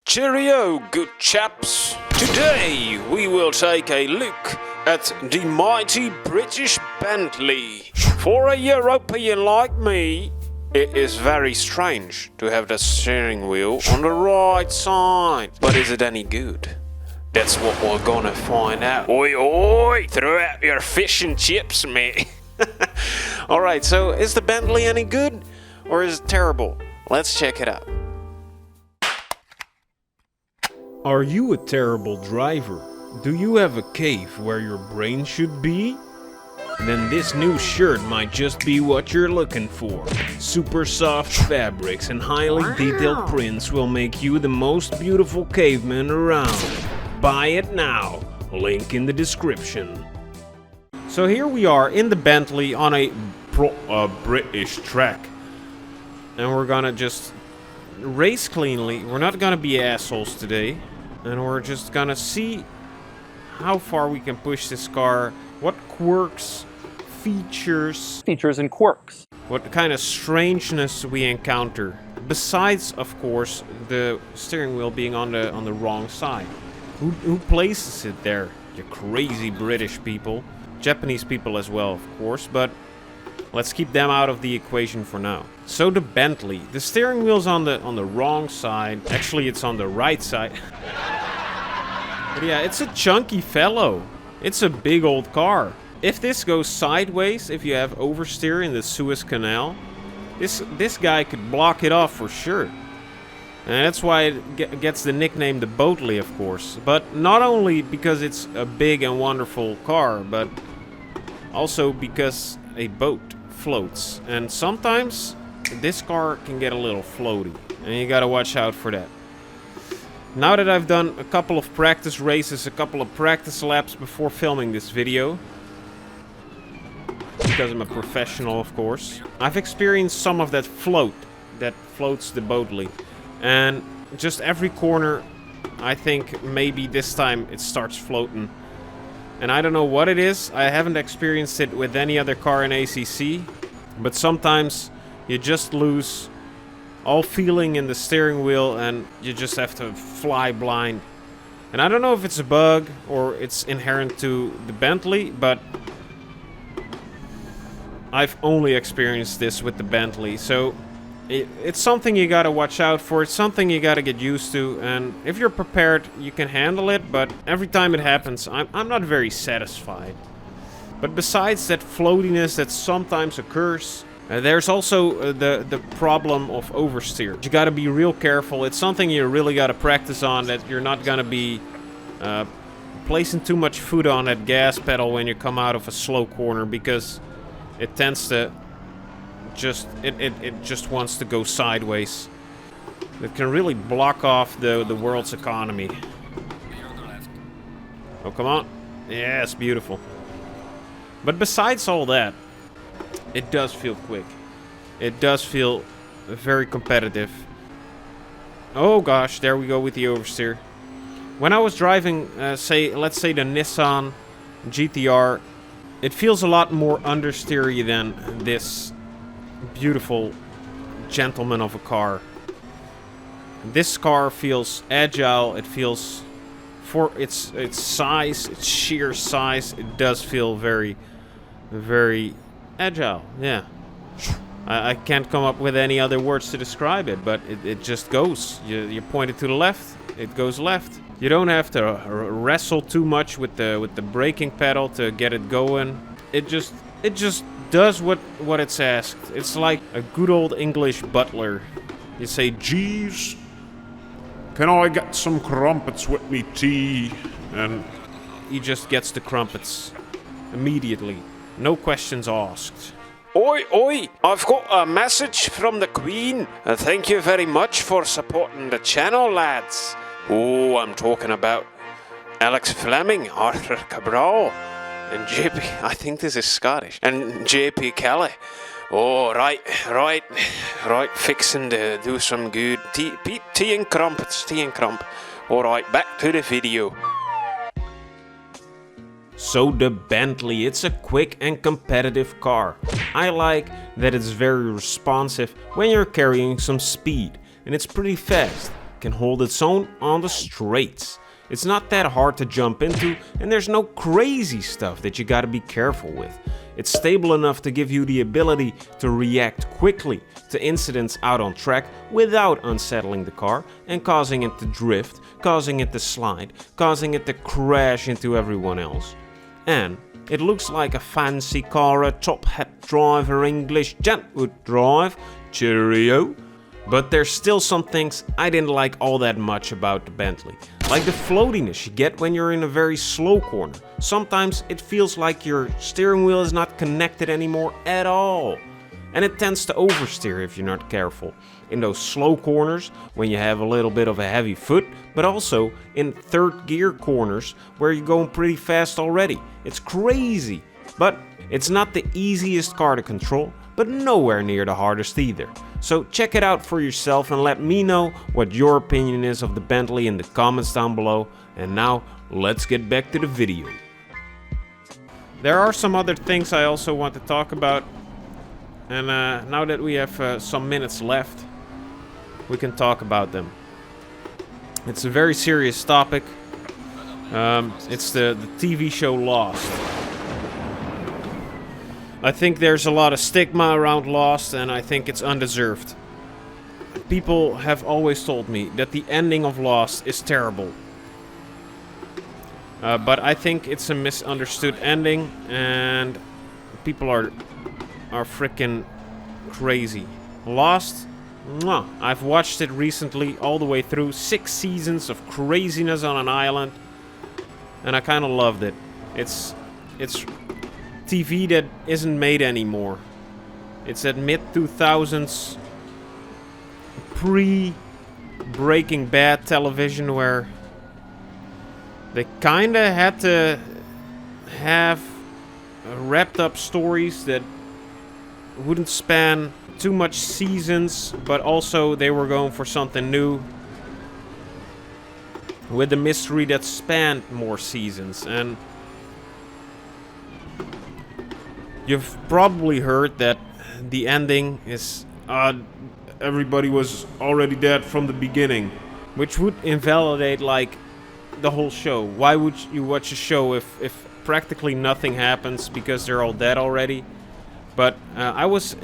Cheerio, good chaps. Today we will take a look at the mighty British Bentley. For a European like me, it is very strange to have the steering wheel on the right side. But is it any good? That's what we're gonna find out. Oi, oi! Throw out your fish and chips, mate. Alright, so is the Bentley any good? Or is it terrible? Let's check it out. Are you a terrible driver? Do you have a cave where your brain should be? Then this new shirt might just be what you're looking for. Super soft fabrics and highly detailed prints will make you the most beautiful caveman around. Buy it now. Link in the description. So here we are in the Bentley on a British track. And we're gonna just race cleanly. We're not gonna be assholes today. And we're just gonna see how far we can push this car. What quirks, features and quirks. What kind of strangeness we encounter. Besides, of course, the steering wheel being on the wrong side. Who places it there? You crazy British people. Japanese people as well, of course, but let's keep them out of the equation for now. So the Bentley, the steering wheel's on the wrong side. Actually, it's on the right side. But yeah, it's a chunky fellow. It's a big old car. If this goes sideways, if you have oversteer in the Suez Canal, this guy could block it off for sure. And that's why it gets the nickname the Boatley, of course. But not only because it's a big and wonderful car, but also because a boat floats. And sometimes this car can get a little floaty, and you gotta watch out for that. Now that I've done a couple of practice races, a couple of practice laps before filming this video, because I'm a professional, of course, I've experienced some of that float that floats the Boatley. And just every corner, I think maybe this time it starts floating. And I don't know what it is. I haven't experienced it with any other car in ACC. But sometimes you just lose all feeling in the steering wheel and you just have to fly blind. And I don't know if it's a bug or it's inherent to the Bentley, but I've only experienced this with the Bentley. So it's something you gotta watch out for. It's something you gotta get used to. And if you're prepared, you can handle it. But every time it happens, I'm not very satisfied. But besides that floatiness that sometimes occurs, there's also the problem of oversteer. You gotta be real careful. It's something you really gotta practice on, that you're not gonna be placing too much foot on that gas pedal when you come out of a slow corner, because it tends to it just wants to go sideways. It can really block off the world's economy. Oh, come on. Yeah, it's beautiful. But besides all that, it does feel quick. It does feel very competitive. Oh gosh, there we go with the oversteer. When I was driving, let's say the Nissan GTR, it feels a lot more understeery than this beautiful gentleman of a car. This car feels agile. It feels, for its size, its sheer size, it does feel very, very agile. Yeah, I can't come up with any other words to describe it, but it just goes. You point it to the left, it goes left. You don't have to wrestle too much with the braking pedal to get it going. It just does what it's asked. It's like a good old English butler. You say, "Jeeves, can I get some crumpets with me tea?" And he just gets the crumpets immediately. No questions asked. Oi, oi, I've got a message from the Queen. Thank you very much for supporting the channel, lads. Oh, I'm talking about Alex Fleming, Arthur Cabral, and JP, I think this is Scottish, and JP Kelly. Oh, right, fixing to do some good tea and crumpets, Alright, back to the video. So the Bentley, it's a quick and competitive car. I like that it's very responsive when you're carrying some speed, and it's pretty fast. can hold its own on the straights. It's not that hard to jump into, and there's no crazy stuff that you gotta be careful with. It's stable enough to give you the ability to react quickly to incidents out on track without unsettling the car and causing it to drift, causing it to slide, causing it to crash into everyone else. And it looks like a fancy car a top hat driver English gent would drive. Cheerio. But there's still some things I didn't like all that much about the Bentley. Like the floatiness you get when you're in a very slow corner. Sometimes it feels like your steering wheel is not connected anymore at all. And it tends to oversteer if you're not careful. In those slow corners, when you have a little bit of a heavy foot, but also in third gear corners where you're going pretty fast already. It's crazy. But it's not the easiest car to control, but nowhere near the hardest either. So check it out for yourself and let me know what your opinion is of the Bentley in the comments down below. And now, let's get back to the video. There are some other things I also want to talk about. And now that we have some minutes left, we can talk about them. It's a very serious topic. It's the TV show Lost. I think there's a lot of stigma around Lost, and I think it's undeserved. People have always told me that the ending of Lost is terrible. But I think it's a misunderstood ending, and people are freaking crazy. Lost, mwah, I've watched it recently all the way through. 6 seasons of craziness on an island, and I kind of loved it. It's TV that isn't made anymore. It's at mid-2000s pre-Breaking Bad television where they kinda had to have wrapped up stories that wouldn't span too much seasons, but also they were going for something new with a mystery that spanned more seasons. And you've probably heard that the ending is everybody was already dead from the beginning, which would invalidate like the whole show. Why would you watch a show if practically nothing happens because they're all dead already? But I went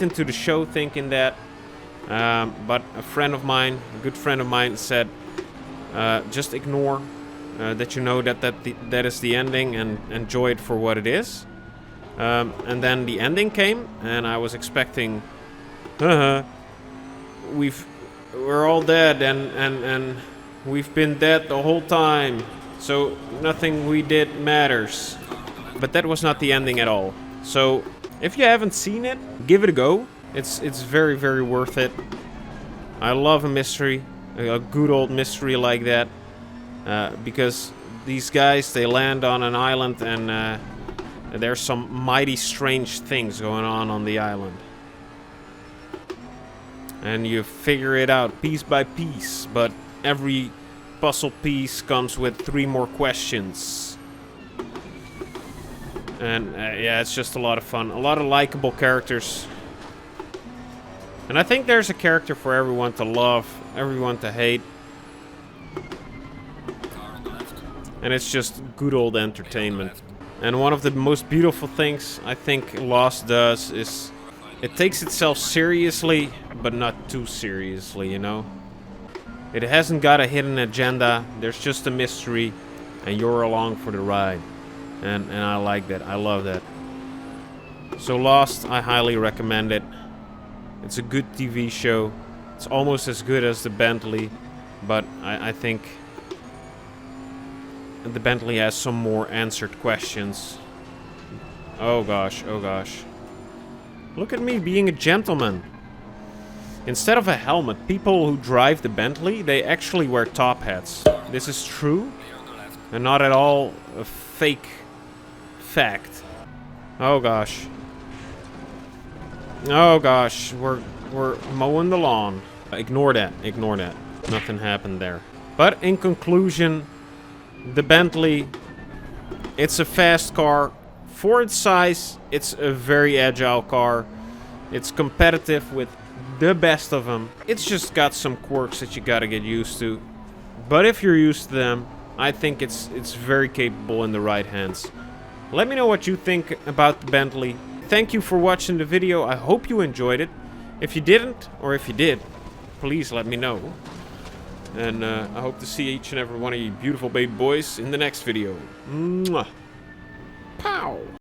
into the show thinking that, but a friend of mine, a good friend of mine, said just ignore that you know that is the ending and enjoy it for what it is. And then the ending came, and I was expecting, we're all dead, and we've been dead the whole time, so nothing we did matters. But that was not the ending at all. So if you haven't seen it, give it a go. It's very, very worth it. I love a mystery, a good old mystery like that. Because these guys, they land on an island, and there's some mighty strange things going on the island. And you figure it out piece by piece, but every puzzle piece comes with 3 more questions. And yeah, it's just a lot of fun. A lot of likable characters. And I think there's a character for everyone to love, everyone to hate. And it's just good old entertainment. And one of the most beautiful things I think Lost does is it takes itself seriously, but not too seriously, you know? It hasn't got a hidden agenda, there's just a mystery, and you're along for the ride. And I like that, I love that. So Lost, I highly recommend it. It's a good TV show. It's almost as good as the Bentley, but I think the Bentley has some more answered questions. Oh gosh, oh gosh. Look at me being a gentleman. Instead of a helmet, people who drive the Bentley, they actually wear top hats. This is true, and not at all a fake fact. Oh gosh. Oh gosh, we're mowing the lawn. Ignore that, ignore that. Nothing happened there. But in conclusion, the Bentley, it's a fast car. For its size, it's a very agile car. It's competitive with the best of them. It's just got some quirks that you gotta get used to. But if you're used to them, I think it's very capable in the right hands. Let me know what you think about the Bentley. Thank you for watching the video. I hope you enjoyed it. If you didn't, or if you did, please let me know. And I hope to see each and every one of you beautiful baby boys in the next video. Mwah. Pow!